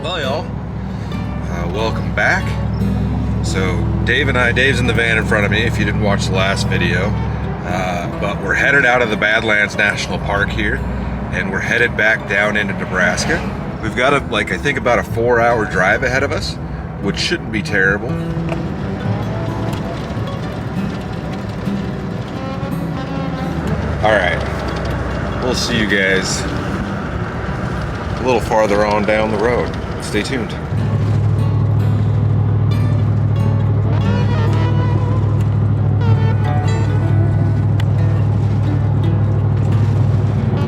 Well, y'all, welcome back. So Dave's in the van in front of me, if you didn't watch the last video. But we're headed out of the Badlands National Park here, and we're headed back down into Nebraska. We've got I think about a 4-hour drive ahead of us, which shouldn't be terrible. All right, we'll see you guys a little farther on down the road. Stay tuned.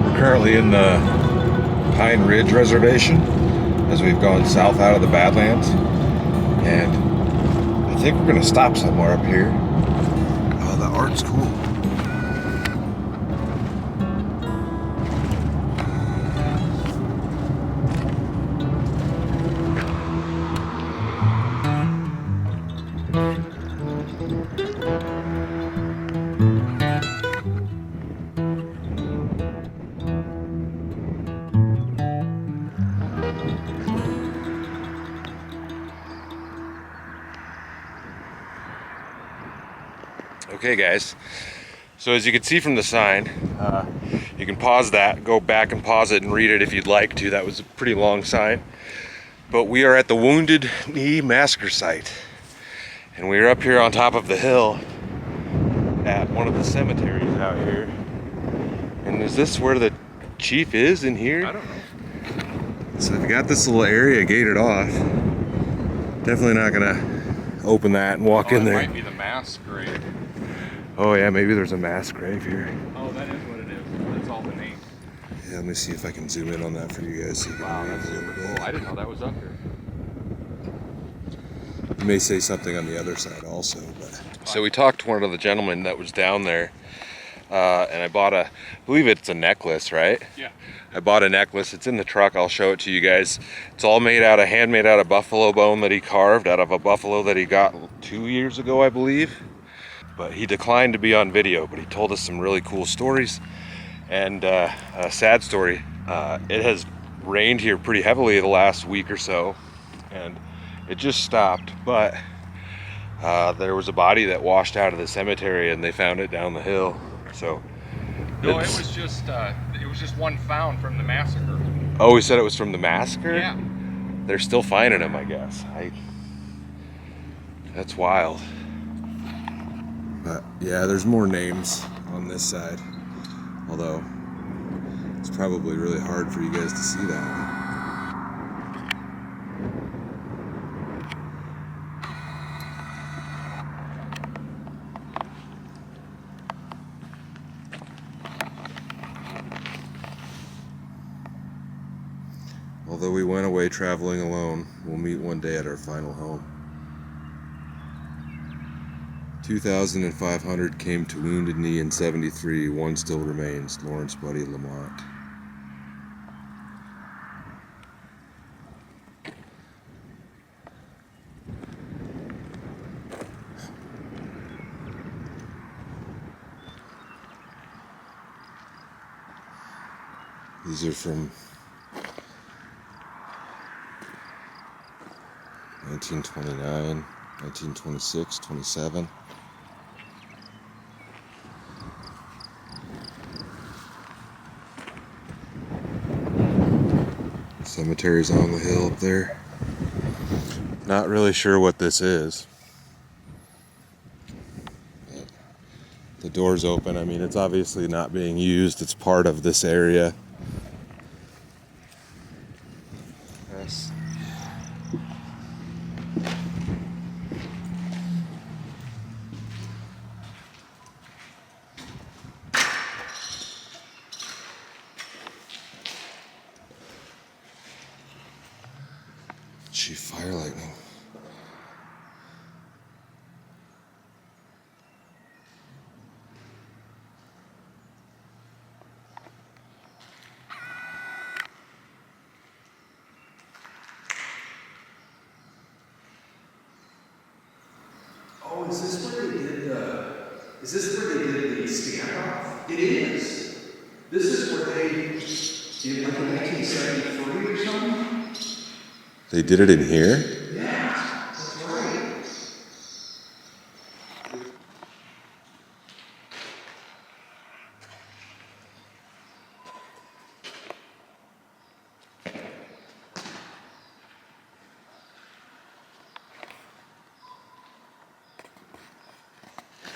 We're currently in the Pine Ridge Reservation as we've gone south out of the Badlands, and I think we're gonna stop somewhere up here. Oh, the art's cool. Okay guys, so as you can see from the sign, you can pause that, go back and pause it and read it if you'd like to. That was a pretty long sign. But we are at the Wounded Knee Massacre Site. And we are up here on top of the hill at one of the cemeteries out here. And is this where the chief is, in here? I don't know. So they've got this little area gated off. Definitely not gonna open that and walk in there. It might be the mass grave. Oh yeah, maybe there's a mass grave here. Oh, that is what it is. That's all the name. Yeah, let me see if I can zoom in on that for you guys. So you can Wow, read that's it. super cool. I didn't know that was up here. You may say something on the other side also. But. So we talked to one of the gentlemen that was down there, and I bought I believe it's a necklace, right? Yeah. I bought a necklace. It's in the truck. I'll show it to you guys. It's all handmade out of buffalo bone that he carved out of a buffalo that he got 2 years ago, I believe. But he declined to be on video, but he told us some really cool stories. And a sad story, it has rained here pretty heavily the last week or so, and it just stopped, but there was a body that washed out of the cemetery and they found it down the hill. So No, it was just one found from the massacre. Oh, he said it was from the massacre? Yeah. They're still finding him, I guess. That's wild. But yeah, there's more names on this side. Although, it's probably really hard for you guys to see that. Although we went away traveling alone, we'll meet one day at our final home. 2,500 came to Wounded Knee in 73. One still remains, Lawrence Buddy Lamont. These are from 1929, 1926, 27. Cemetery's on the hill up there. Not really sure what this is. But the door's open. I mean, it's obviously not being used. It's part of this area. Yes. Chief Fire Lightning. Oh, is this where they did the standoff? It is. This is where they in like 1973 or something? They did it in here? Yeah, that's right.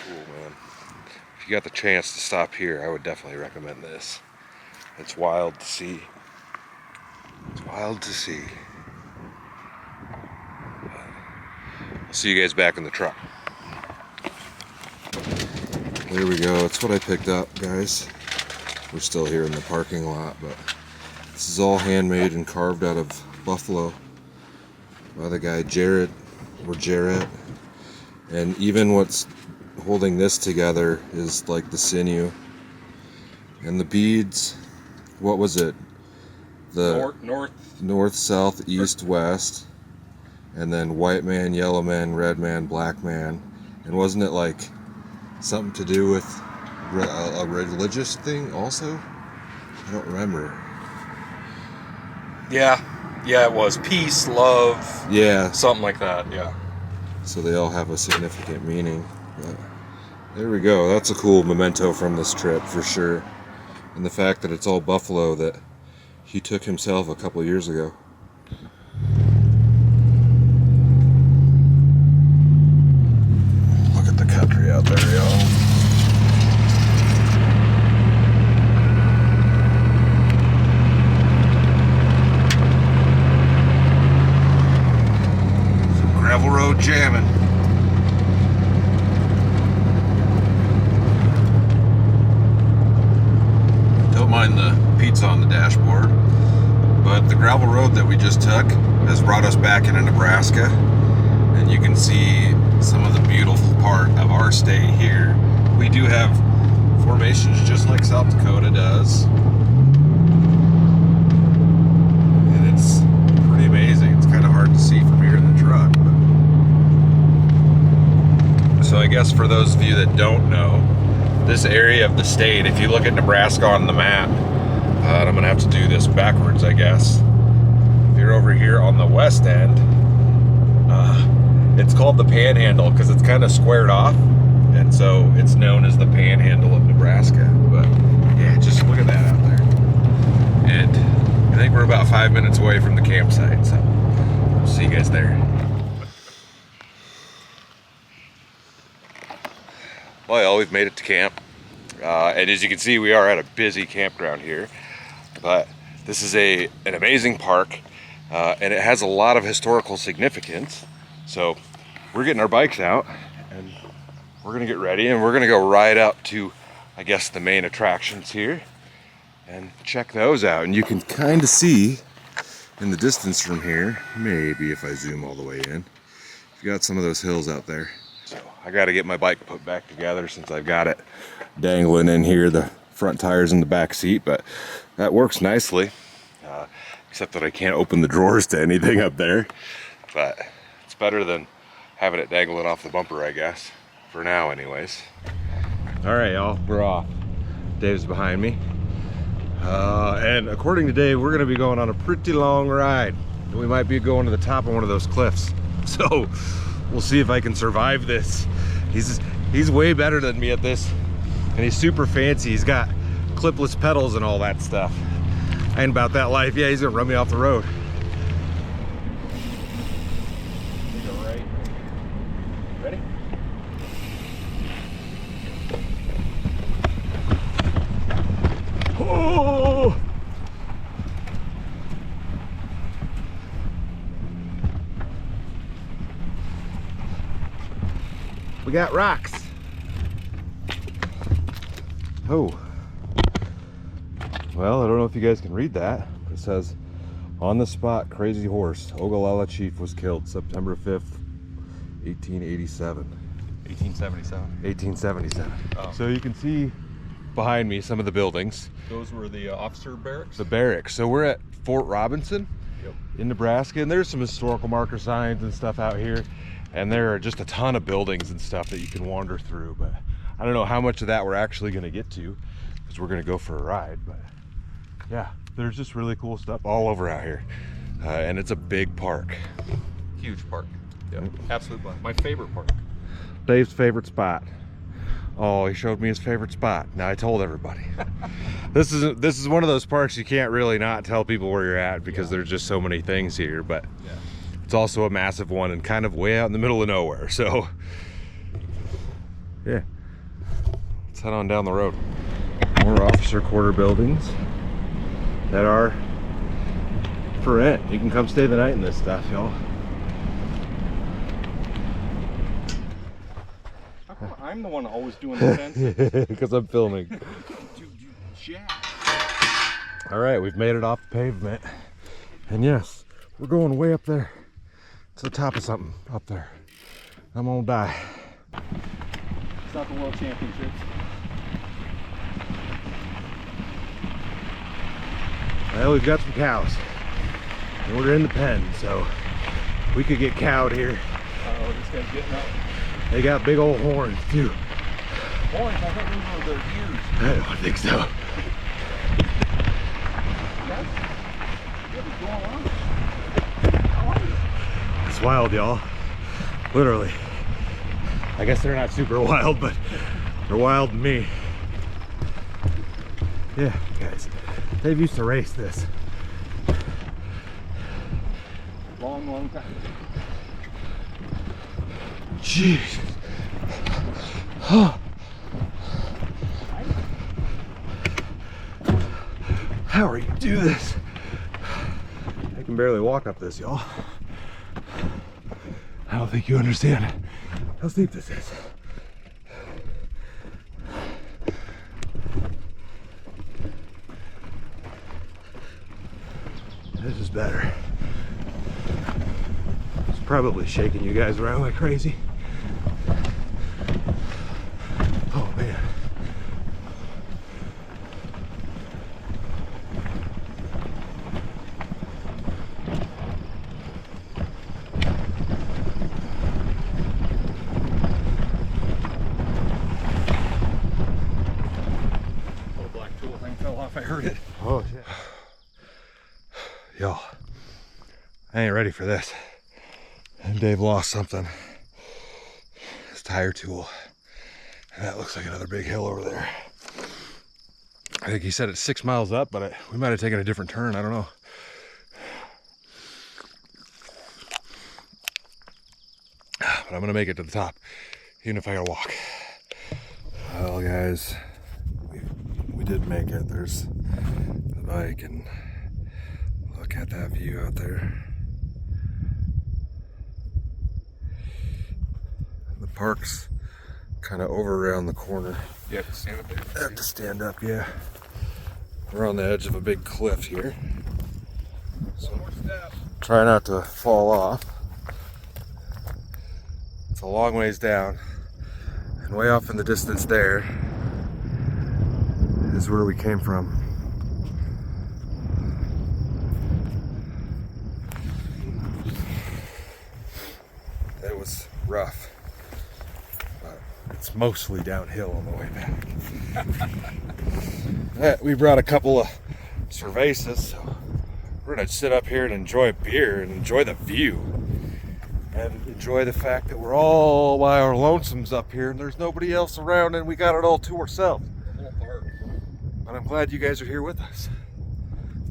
Cool, man. If you got the chance to stop here, I would definitely recommend this. It's wild to see. It's wild to see. I'll see you guys back in the truck. There we go. It's what I picked up, guys. We're still here in the parking lot, but this is all handmade and carved out of buffalo by the guy Jarrett. And even what's holding this together is like the sinew. And the beads, what was it? The north, south, east, west. And then white man, yellow man, red man, black man. And wasn't it like something to do with a religious thing also? I don't remember. Yeah, it was peace, love. Yeah. Something like that. Yeah. So they all have a significant meaning. But there we go. That's a cool memento from this trip for sure. And the fact that it's all buffalo that he took himself a couple years ago. Look at the country out there, y'all. Gravel road jamming. Don't mind the pizza on the dashboard, but the gravel road that we just took has brought us back into Nebraska, and you can see some of the beautiful part of our state here. We do have formations just like South Dakota does, and it's pretty amazing. It's kind of hard to see from here in the truck. So I guess for those of you that don't know, this area of the state, if you look at Nebraska on the map, and I'm gonna have to do this backwards, I guess. If you're over here on the west end, it's called the Panhandle because it's kind of squared off, and so it's known as the Panhandle of Nebraska. But yeah, just look at that out there. And I think we're about 5 minutes away from the campsite, so we'll see you guys there. Well, y'all, we've made it to camp. And as you can see, we are at a busy campground here. But this is an amazing park, and it has a lot of historical significance. So we're getting our bikes out, and we're gonna get ready, and we're gonna go ride up to, I guess, the main attractions here and check those out. And you can kind of see in the distance from here, maybe if I zoom all the way in, you got some of those hills out there. So I got to get my bike put back together since I've got it dangling in here, the front tires in the back seat, but that works nicely, except that I can't open the drawers to anything up there. But it's better than having it dangling off the bumper, I guess, for now anyways. All right, y'all, we're off. Dave's behind me. And according to Dave, we're gonna be going on a pretty long ride. We might be going to the top of one of those cliffs. So we'll see if I can survive this. He's way better than me at this, and he's super fancy. He's got clipless pedals and all that stuff. I ain't about that life. Yeah, he's gonna run me off the road. Go right. Ready? Oh! We got rocks. Oh. Well, I don't know if you guys can read that. It says, on the spot, crazy horse. Ogallala chief was killed September 5th, 1887. 1877. 1877. Oh. So you can see behind me some of the buildings. Those were the officer barracks? The barracks. So we're at Fort Robinson. Yep. In Nebraska, and there's some historical marker signs and stuff out here, and there are just a ton of buildings and stuff that you can wander through, but I don't know how much of that we're actually going to get to because we're going to go for a ride. But Yeah, there's just really cool stuff all over out here. And it's a big park. Huge park. Yeah, absolute blast. My favorite park. Dave's favorite spot. Oh, he showed me his favorite spot. Now I told everybody. This is one of those parks you can't really not tell people where you're at because there's just so many things here, but it's also a massive one and kind of way out in the middle of nowhere. So yeah, let's head on down the road. More officer quarter buildings that are for rent. You can come stay the night in this stuff, y'all. How come I'm the one always doing the fence? Because I'm filming. Dude, you jack. All right, we've made it off the pavement. And yes, we're going way up there to the top of something up there. I'm gonna die. It's not the World Championships. Well, we've got some cows. And we're in the pen, so we could get cowed here. Oh, this guy's getting up. They got big old horns too. Horns, I thought those were their ears. I don't think so. What's going on? How are you? It's wild, y'all. Literally. I guess they're not super wild, but they're wild to me. Yeah, guys. Dave used to race this. Long time. Jeez. Huh. How are you do this? I can barely walk up this, y'all. I don't think you understand how steep this is. This is better. It's probably shaking you guys around like crazy. Oh man. Little black tool thing fell off. I heard it. Oh shit. Y'all, I ain't ready for this. And Dave lost something. His tire tool. And that looks like another big hill over there. I think he said it's 6 miles up, but we might have taken a different turn. I don't know. But I'm gonna make it to the top, even if I gotta walk. Well, guys, we did make it. There's the bike, and look at that view out there. The park's kind of over around the corner. You have to stand up there. I have to stand up, yeah. We're on the edge of a big cliff here. So One more step. try not to fall off. It's a long ways down. And way off in the distance there is where we came from. It was rough. It's mostly downhill on the way back. We brought a couple of cervezas, so we're gonna sit up here and enjoy a beer and enjoy the view and enjoy the fact that we're all by our lonesomes up here and there's nobody else around and we got it all to ourselves. Whole park. But I'm glad you guys are here with us.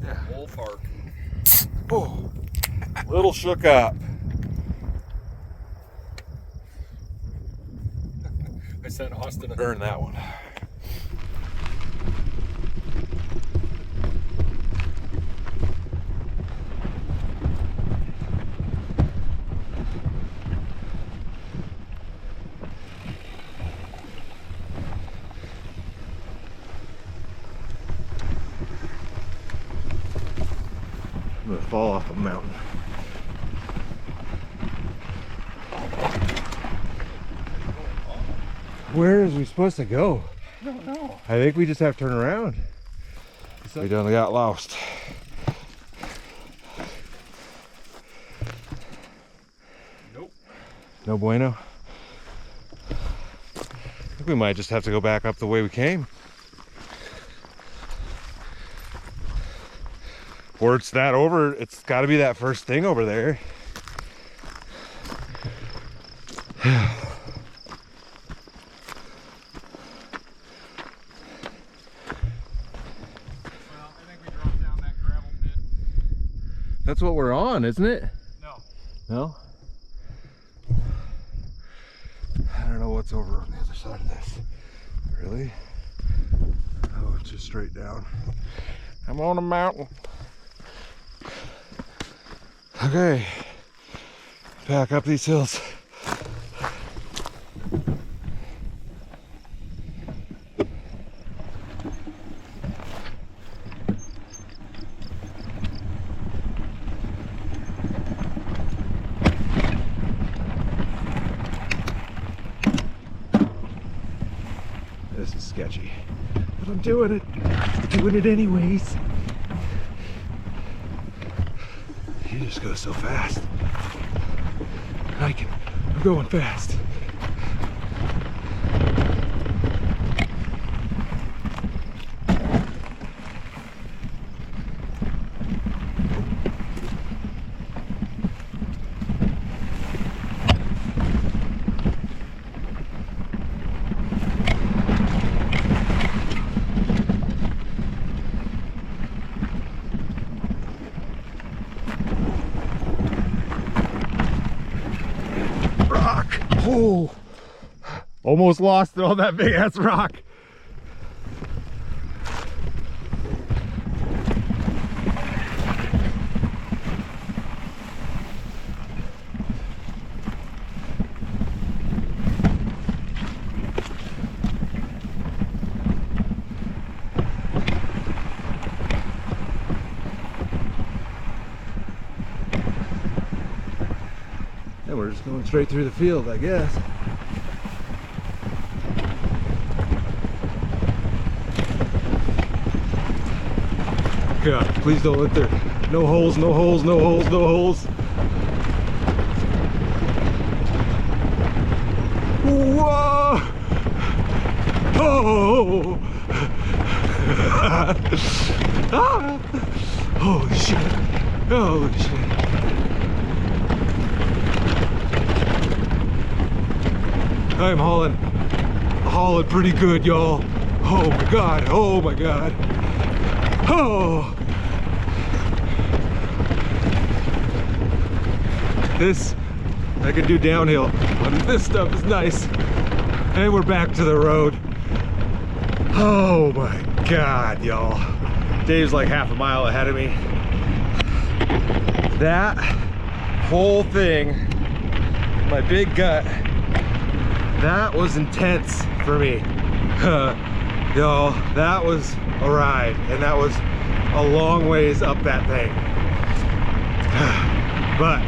Yeah. Whole park. Oh, little shook up. I sent Austin a Earn that one. I'm gonna fall off a mountain. Where is we supposed to go? I don't know. I think we just have to turn around. We done got lost. Nope. No bueno. I think we might just have to go back up the way we came. Or it's that over, it's got to be that first thing over there. Well, I think we dropped down that gravel pit. That's what we're on, isn't it? No. No? I don't know what's over on the other side of this. Really? Oh, it's just straight down. I'm on a mountain. Okay. Back up these hills. This is sketchy, but I'm doing it. Doing it anyways. He just goes so fast. I'm going fast. Oh, almost lost it on that big ass rock. And we're just going straight through the field, I guess. God, please don't let there. No holes, no holes, no holes, no holes. Whoa! Oh! Ah! Holy shit! Holy shit! I'm hauling pretty good, y'all. Oh my god, oh my god. Oh! This, I can do downhill. This stuff is nice. And we're back to the road. Oh my god, y'all. Dave's like half a mile ahead of me. That whole thing, my big gut, that was intense for me. Y'all, that was a ride, and that was a long ways up that thing. But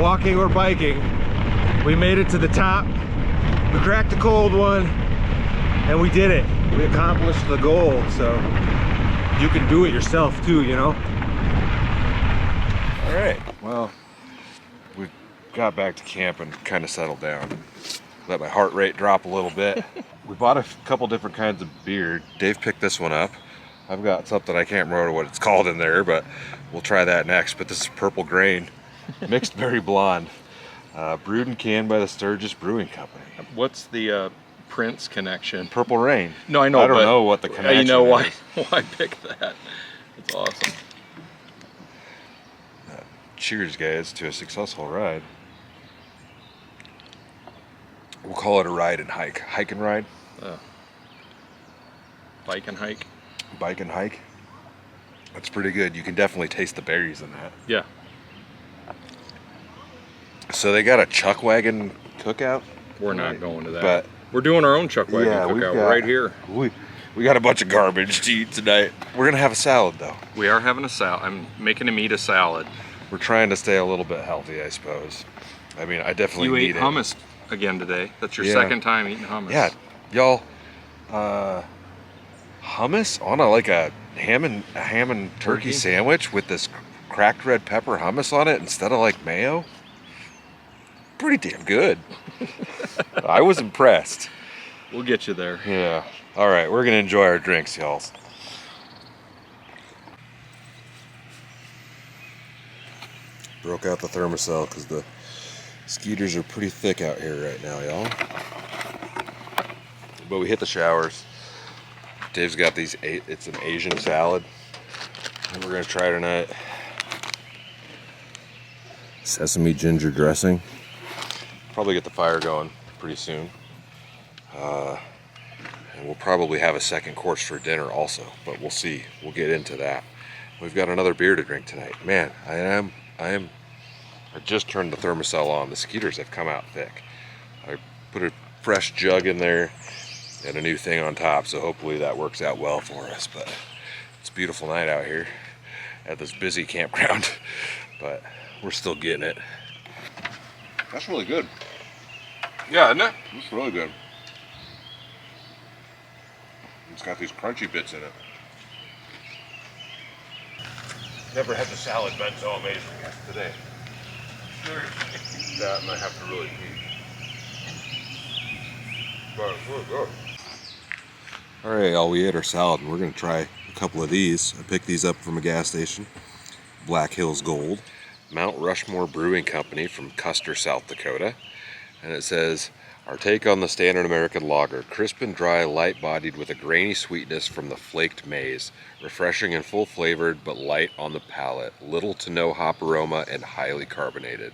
walking or biking, we made it to the top. We cracked a cold one, and we did it. We accomplished the goal, so you can do it yourself too, you know? All right, well, we got back to camp and kind of settled down. Let my heart rate drop a little bit. We bought a couple different kinds of beer. Dave picked this one up. I've got something I can't remember what it's called in there, but we'll try that next. But this is Purple Grain, mixed berry blonde, brewed and canned by the Sturgis Brewing Company. What's the Prince connection? Purple Rain. No, I know. I don't know what the connection is. You know why pick that? It's awesome. Cheers, guys, to a successful ride. We'll call it a ride and hike. Hike and ride. Bike and hike. Bike and hike. That's pretty good. You can definitely taste the berries in that. Yeah. So they got a chuck wagon cookout. We're not going to that. But we're doing our own chuck wagon yeah, cookout right here. We got a bunch of garbage to eat tonight. We're gonna have a salad though. We are having a salad. I'm making him eat a salad. We're trying to stay a little bit healthy, I suppose. I mean, I definitely You need ate it. hummus again today. That's your Yeah. second time eating hummus. Yeah, y'all. Hummus on a ham and turkey sandwich with this cracked red pepper hummus on it instead of like mayo. Pretty damn good. I was impressed. We'll get you there. Yeah. All right, we're gonna enjoy our drinks, y'all. Broke out the thermocell because the skeeters are pretty thick out here right now, y'all. But we hit the showers. Dave's got these, it's an Asian salad. And we're gonna try tonight. Sesame ginger dressing. Probably get the fire going pretty soon. And we'll probably have a second course for dinner also, but we'll see. We'll get into that. We've got another beer to drink tonight. Man, I just turned the thermocell on. The skeeters have come out thick. I put a fresh jug in there and a new thing on top, so hopefully that works out well for us. But it's a beautiful night out here at this busy campground, but we're still getting it. That's really good. Yeah, isn't it? It's really good. It's got these crunchy bits in it. Never had the salad been so amazing as today. That might have to really eat. But it's really good. Alright, y'all, we ate our salad and we're going to try a couple of these. I picked these up from a gas station. Black Hills Gold. Mount Rushmore Brewing Company from Custer, South Dakota. And it says, our take on the standard American lager, crisp and dry, light-bodied with a grainy sweetness from the flaked maize, refreshing and full-flavored but light on the palate, little to no hop aroma, and highly carbonated.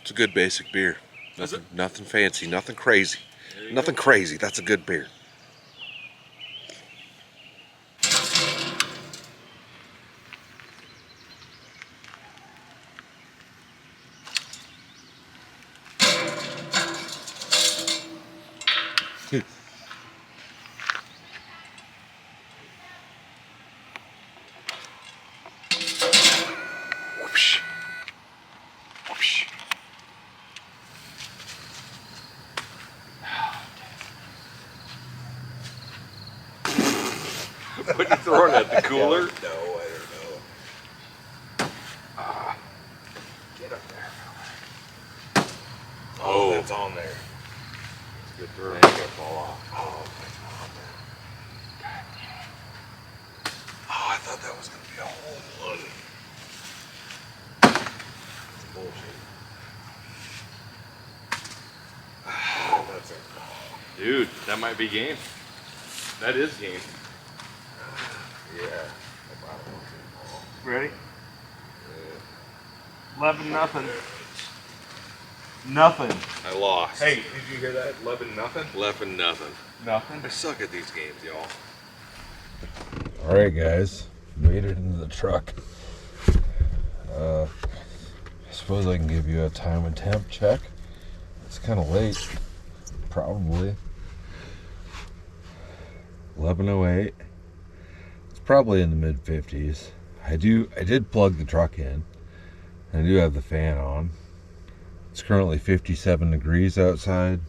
It's a good basic beer. Nothing fancy, nothing crazy. Nothing crazy, that's a good beer. Whoosh. Whoosh. What are you throwing at the cooler? No, I don't know. Get up there. Oh, that's on there. It's good throw. It's gonna fall off. Oh my god. God damn. Oh, I thought that was gonna be a whole one. That's bullshit. That's it. Dude, that might be game. That is game. Yeah. Ready? 11-0. Nothing. I lost. Hey, did you hear that? 11-0. 11-0. Nothing. I suck at these games, y'all. Alright guys, made it into the truck. I suppose I can give you a time and temp check. It's kind of late, probably. 11:08. It's probably in the mid 50s. I did plug the truck in. I do have the fan on. It's currently 57 degrees outside.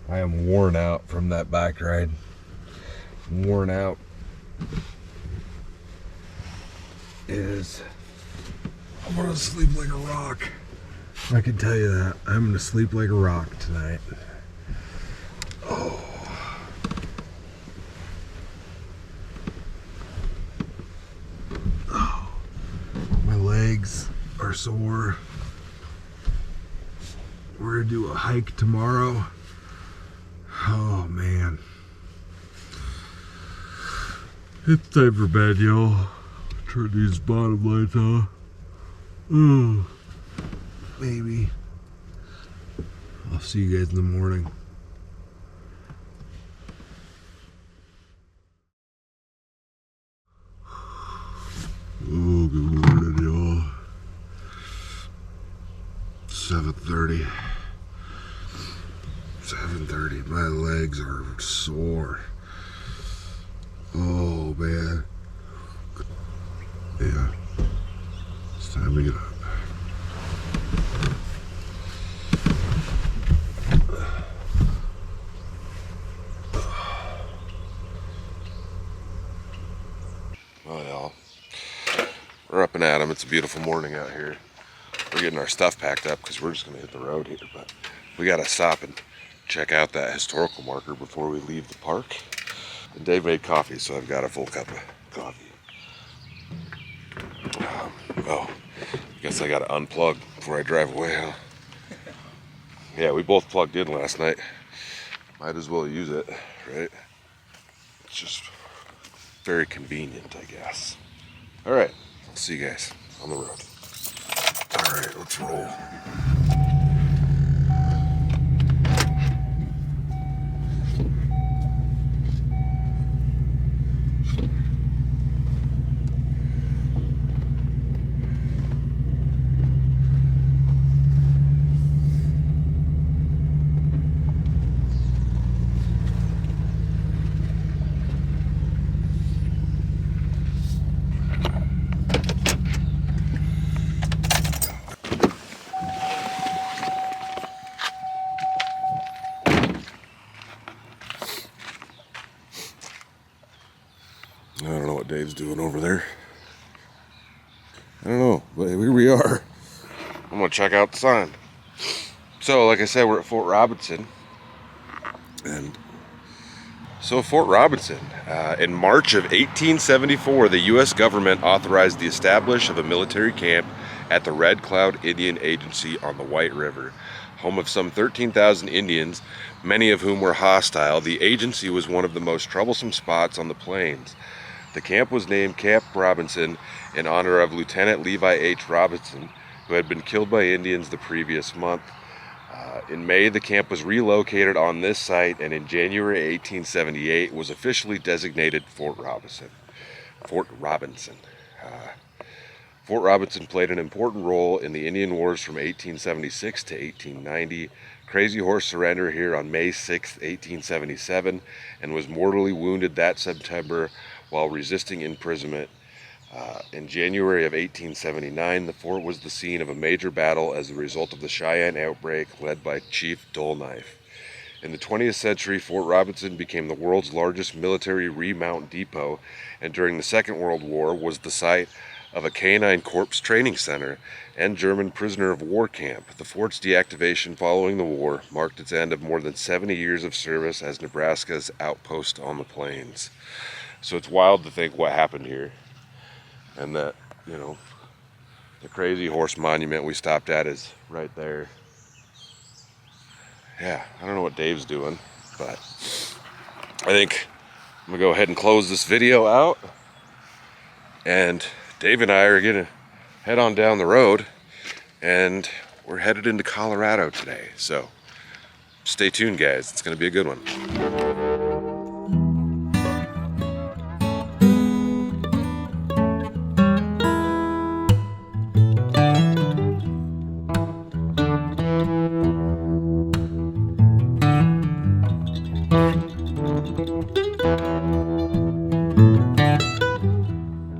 I am worn out from that bike ride. Worn out. I'm gonna sleep like a rock. I can tell you that. I'm gonna sleep like a rock tonight. Oh. Oh. My legs are sore. We're gonna do a hike tomorrow. Oh man. It's time for bed, y'all. Turn these bottom lights off. Oh, maybe. I'll see you guys in the morning. Oh, good morning, y'all. 7:30. 7:30. My legs are sore. Oh, man. Yeah. It's time to get up. Well, y'all. We're up and at 'em. It's a beautiful morning out here. We're getting our stuff packed up because we're just going to hit the road here. But we got to stop and check out that historical marker before we leave the park. And Dave made coffee, so I've got a full cup of coffee. Oh, I guess I gotta unplug before I drive away, huh? Yeah, we both plugged in last night. Might as well use it, right? It's just very convenient, I guess. All right, I'll see you guys on the road. All right, let's roll. I don't know what Dave's doing over there. I don't know, but here we are. I'm gonna check out the sign. So, like I said, we're at Fort Robinson. And so Fort Robinson, in March of 1874, the U.S. government authorized the establishment of a military camp at the Red Cloud Indian Agency on the White River. Home of some 13,000 Indians, many of whom were hostile, the agency was one of the most troublesome spots on the plains. The camp was named Camp Robinson in honor of Lieutenant Levi H. Robinson, who had been killed by Indians the previous month. In May, the camp was relocated on this site, and in January 1878 was officially designated Fort Robinson. Fort Robinson played an important role in the Indian Wars from 1876 to 1890. Crazy Horse surrendered here on May 6, 1877, and was mortally wounded that September while resisting imprisonment. In January of 1879, the fort was the scene of a major battle as a result of the Cheyenne outbreak led by Chief Dull Knife. In the 20th century, Fort Robinson became the world's largest military remount depot, and during the Second World War was the site of a canine corps training center and German prisoner of war camp. The fort's deactivation following the war marked its end of more than 70 years of service as Nebraska's outpost on the plains. So it's wild to think what happened here. And that, you know, the Crazy Horse monument we stopped at is right there. Yeah, I don't know what Dave's doing, but I think I'm gonna go ahead and close this video out. And Dave and I are gonna head on down the road, and we're headed into Colorado today. So stay tuned, guys. It's gonna be a good one.